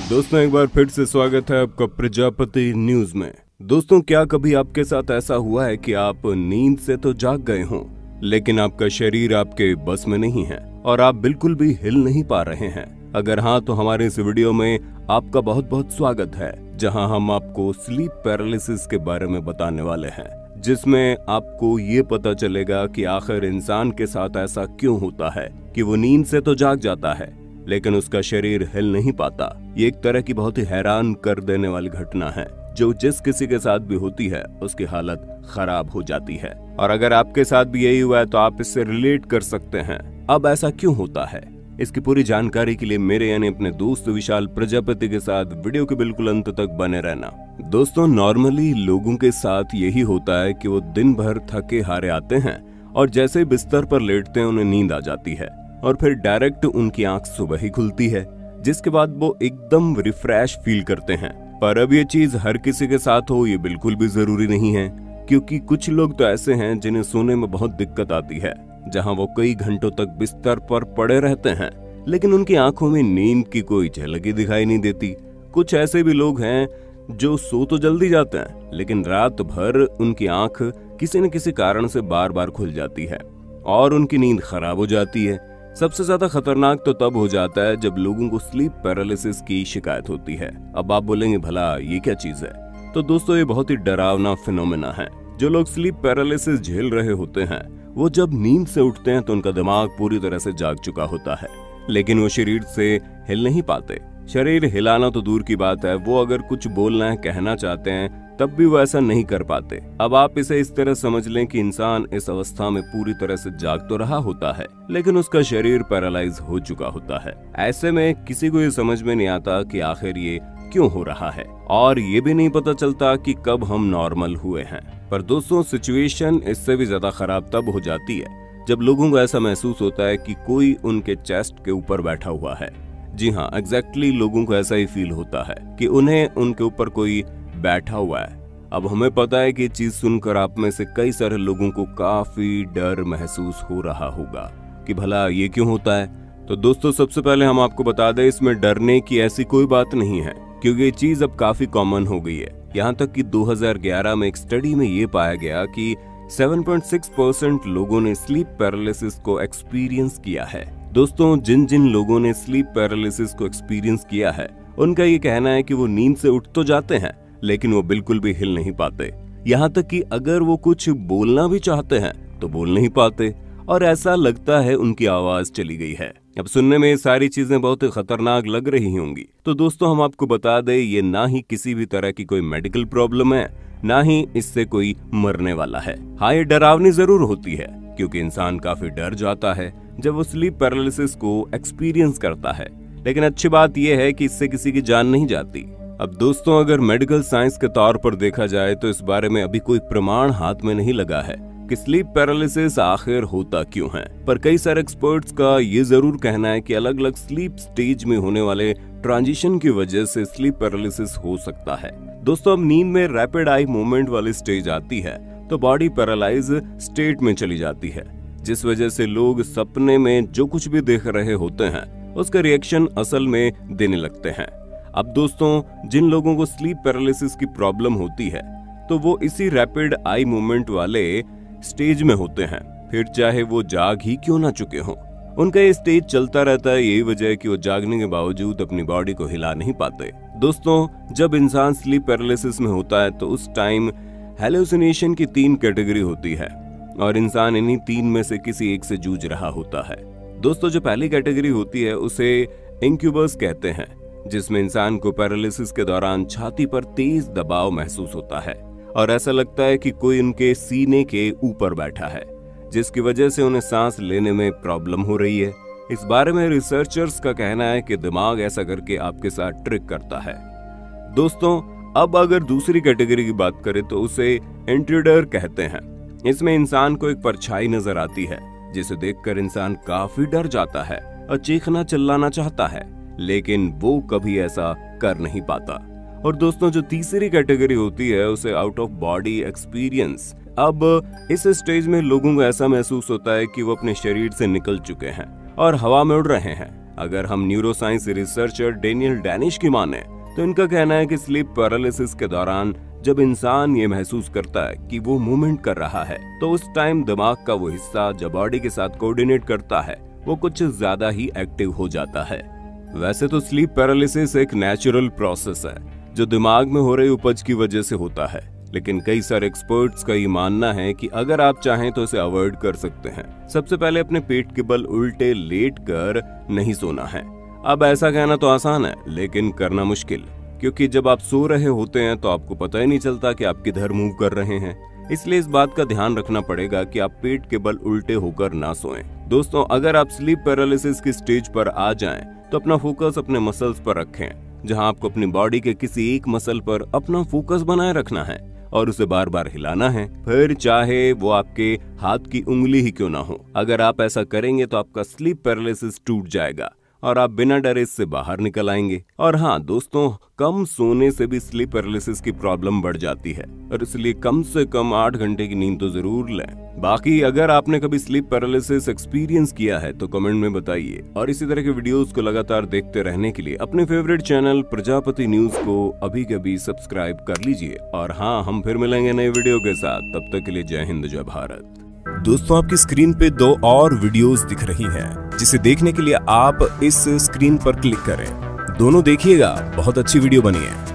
दोस्तों एक बार फिर से स्वागत है आपका प्रजापति न्यूज में। दोस्तों क्या कभी आपके साथ ऐसा हुआ है कि आप नींद से तो जाग गए हों, लेकिन आपका शरीर आपके बस में नहीं है और आप बिल्कुल भी हिल नहीं पा रहे हैं? अगर हाँ तो हमारे इस वीडियो में आपका बहुत बहुत स्वागत है, जहां हम आपको स्लीप पैरालिसिस के बारे में बताने वाले हैं, जिसमें आपको ये पता चलेगा कि आखिर इंसान के साथ ऐसा क्यों होता है कि वो नींद से तो जाग जाता है लेकिन उसका शरीर हिल नहीं पाता। ये एक तरह की बहुत ही हैरान कर देने वाली घटना है जो जिस किसी के साथ भी होती है उसकी हालत खराब हो जाती है। और अगर आपके साथ भी यही हुआ है तो आप इससे रिलेट कर सकते हैं। अब ऐसा क्यों होता है, इसकी पूरी जानकारी के लिए मेरे यानी अपने दोस्त विशाल प्रजापति के साथ वीडियो के बिल्कुल अंत तक बने रहना। दोस्तों नॉर्मली लोगों के साथ यही होता है कि वो दिन भर थके हारे आते हैं और जैसे बिस्तर पर लेटते हैं उन्हें नींद आ जाती है और फिर डायरेक्ट उनकी आंख सुबह ही खुलती है, जिसके बाद वो एकदम रिफ्रेश फील करते हैं। पर अब ये चीज हर किसी के साथ हो ये बिल्कुल भी जरूरी नहीं है, क्योंकि कुछ लोग तो ऐसे हैं जिन्हें सोने में बहुत दिक्कत आती है, जहां वो कई घंटों तक बिस्तर पर पड़े रहते हैं लेकिन उनकी आंखों में नींद की कोई झलक ही दिखाई नहीं देती। कुछ ऐसे भी लोग हैं जो सो तो जल्दी जाते हैं लेकिन रात भर उनकी आंख किसी न किसी कारण से बार बार खुल जाती है और उनकी नींद खराब हो जाती है। सबसे ज्यादा खतरनाक तो तब हो जाता है जब लोगों को स्लीप पैरालिसिस की शिकायत होती है। अब आप बोलेंगे भला ये क्या चीज है? तो दोस्तों ये बहुत ही डरावना फिनोमेना है। जो लोग स्लीप पैरालिसिस झेल रहे होते हैं वो जब नींद से उठते हैं तो उनका दिमाग पूरी तरह से जाग चुका होता है लेकिन वो शरीर से हिल नहीं पाते। शरीर हिलाना तो दूर की बात है, वो अगर कुछ बोलना है कहना चाहते हैं तब भी वो ऐसा नहीं कर पाते। अब आप इसे इस तरह समझ लें कि इंसान इस अवस्था में पूरी तरह से जाग तो रहा होता है लेकिन उसका शरीर पैरालाइज हो चुका होता है। ऐसे में किसी को ये समझ में नहीं आता कि आखिर ये क्यों हो रहा है और ये भी नहीं पता चलता कि कब हम नॉर्मल हुए हैं। पर दोस्तों सिचुएशन इससे भी ज्यादा खराब तब हो जाती है जब लोगों को ऐसा महसूस होता है कि कोई उनके चेस्ट के ऊपर बैठा हुआ है। जी हाँ, एग्जैक्टली लोगों को ऐसा ही फील होता है कि उन्हें उनके ऊपर कोई बैठा हुआ है। अब हमें पता है कि चीज सुनकर आप में से कई सारे लोगों को काफी डर महसूस हो रहा होगा कि भला ये क्यों होता है। तो दोस्तों सबसे पहले हम आपको बता दें इसमें डरने की ऐसी कोई बात नहीं है, क्योंकि ये चीज अब काफी कॉमन हो गई है। यहाँ तक कि 2011 में एक स्टडी में ये पाया गया कि 7.6% लोगों ने स्लीप पैरालिसिस को एक्सपीरियंस किया है। दोस्तों जिन जिन लोगों ने स्लीप पैरालिसिस को एक्सपीरियंस किया है उनका ये कहना है कि वो नींद से उठ तो जाते हैं लेकिन वो बिल्कुल भी हिल नहीं पाते। यहाँ तक कि अगर वो कुछ बोलना भी चाहते हैं तो बोल नहीं पाते और ऐसा लगता है उनकी आवाज चली गई है। अब सुनने में ये सारी चीजें बहुत ही खतरनाक लग रही होंगी, तो दोस्तों हम आपको बता दें ये ना ही किसी भी तरह की कोई मेडिकल प्रॉब्लम है, ना ही इससे कोई मरने वाला है। हाँ ये डरावनी जरूर होती है क्योंकि इंसान काफी डर जाता है जब वो स्लीप पैरालिसिस को एक्सपीरियंस करता है, लेकिन अच्छी बात यह है कि इससे किसी की जान नहीं जाती। अब दोस्तों अगर मेडिकल साइंस के तौर पर देखा जाए तो इस बारे में अभी कोई प्रमाण हाथ में नहीं लगा है कि स्लीप पैरालिसिस आखिर होता क्यों है। पर कई सारे एक्सपर्ट्स का ये जरूर कहना है कि अलग अलग स्लीप स्टेज में होने वाले ट्रांजिशन की वजह से स्लीप पैरालिसिस हो सकता है। दोस्तों अब नींद में रैपिड आई मूवमेंट वाली स्टेज आती है तो बॉडी पैरालाइज स्टेट में चली जाती है, जिस वजह से लोग सपने में जो कुछ भी देख रहे होते हैं उसका रिएक्शन असल में देने लगते हैं। अब दोस्तों जिन लोगों को स्लीप पैरालिसिस की प्रॉब्लम होती है तो वो इसी रैपिड आई मूवमेंट वाले स्टेज में होते हैं, फिर चाहे वो जाग ही क्यों ना चुके हों। उनका ये स्टेज चलता रहता है, यही वजह है कि वो जागने के बावजूद अपनी बॉडी को हिला नहीं पाते। दोस्तों जब इंसान स्लीप पैरालिसिस में होता है तो उस टाइम हेलुसिनेशन की 3 कैटेगरी होती है और इंसान इन्हीं 3 में से किसी एक से जूझ रहा होता है। दोस्तों जो पहली कैटेगरी होती है उसे इंक्यूबस कहते हैं, जिसमें इंसान को पैरालिसिस के दौरान छाती पर तेज दबाव महसूस होता है और ऐसा लगता है कि कोई उनके सीने के ऊपर बैठा है, जिसकी वजह से उन्हें सांस लेने में प्रॉब्लम हो रही है। इस बारे में रिसर्चर्स का कहना है कि दिमाग ऐसा करके आपके साथ ट्रिक करता है। दोस्तों अब अगर दूसरी कैटेगरी की बात करें तो उसे इंट्रूडर कहते हैं। इसमें इंसान को एक परछाई नजर आती है जिसे देखकर इंसान काफी डर जाता है और चीखना चिल्लाना चाहता है, लेकिन वो कभी ऐसा कर नहीं पाता। और दोस्तों जो तीसरी कैटेगरी होती है उसे आउट ऑफ बॉडी एक्सपीरियंस। अब इस स्टेज में लोगों को ऐसा महसूस होता है कि वो अपने शरीर से निकल चुके हैं और हवा में उड़ रहे हैं। अगर हम न्यूरोसाइंस रिसर्चर डेनियल डैनिश की माने तो इनका कहना है कि स्लीप पैरालिसिस के दौरान जब इंसान ये महसूस करता है कि वो मूवमेंट कर रहा है तो उस टाइम दिमाग का वो हिस्सा जो बॉडी के साथ कोऑर्डिनेट करता है वो कुछ ज्यादा ही एक्टिव हो जाता है। वैसे तो स्लीप पैरालिसिस एक नेचुरल प्रोसेस है जो दिमाग में हो रही उपज की वजह से होता है, लेकिन कई सारे एक्सपर्ट्स का ये मानना है कि अगर आप चाहें तो इसे अवॉइड कर सकते हैं। सबसे पहले अपने पेट के बल उल्टे लेट कर नहीं सोना है। अब ऐसा कहना तो आसान है लेकिन करना मुश्किल, क्योंकि जब आप सो रहे होते हैं तो आपको पता ही नहीं चलता कि आप किधर मूव कर रहे हैं। इसलिए इस बात का ध्यान रखना पड़ेगा कि आप पेट के बल उल्टे होकर ना सोएं। दोस्तों, अगर आप स्लीप पैरालिसिस की स्टेज पर आ जाएं तो अपना फोकस अपने मसल्स पर रखें, जहां आपको अपनी बॉडी के किसी एक मसल पर अपना फोकस बनाए रखना है और उसे बार बार हिलाना है, फिर चाहे वो आपके हाथ की उंगली ही क्यों ना हो। अगर आप ऐसा करेंगे तो आपका स्लीप पैरालिसिस टूट जाएगा और आप बिना डरे इससे बाहर निकल आएंगे। और हाँ दोस्तों, कम सोने से भी स्लीप पैरालिसिस की प्रॉब्लम बढ़ जाती है और इसलिए कम से कम 8 घंटे की नींद तो जरूर लें। बाकी अगर आपने कभी स्लीप पैरालिसिस एक्सपीरियंस किया है तो कमेंट में बताइए, और इसी तरह के वीडियोस को लगातार देखते रहने के लिए अपने फेवरेट चैनल प्रजापति न्यूज को अभी के अभी सब्सक्राइब कर लीजिए। और हाँ, हम फिर मिलेंगे नए वीडियो के साथ, तब तक के लिए जय हिंद जय भारत। दोस्तों, आपकी स्क्रीन पे 2 और वीडियोस दिख रही हैं, जिसे देखने के लिए आप इस स्क्रीन पर क्लिक करें। दोनों देखिएगा, बहुत अच्छी वीडियो बनी है।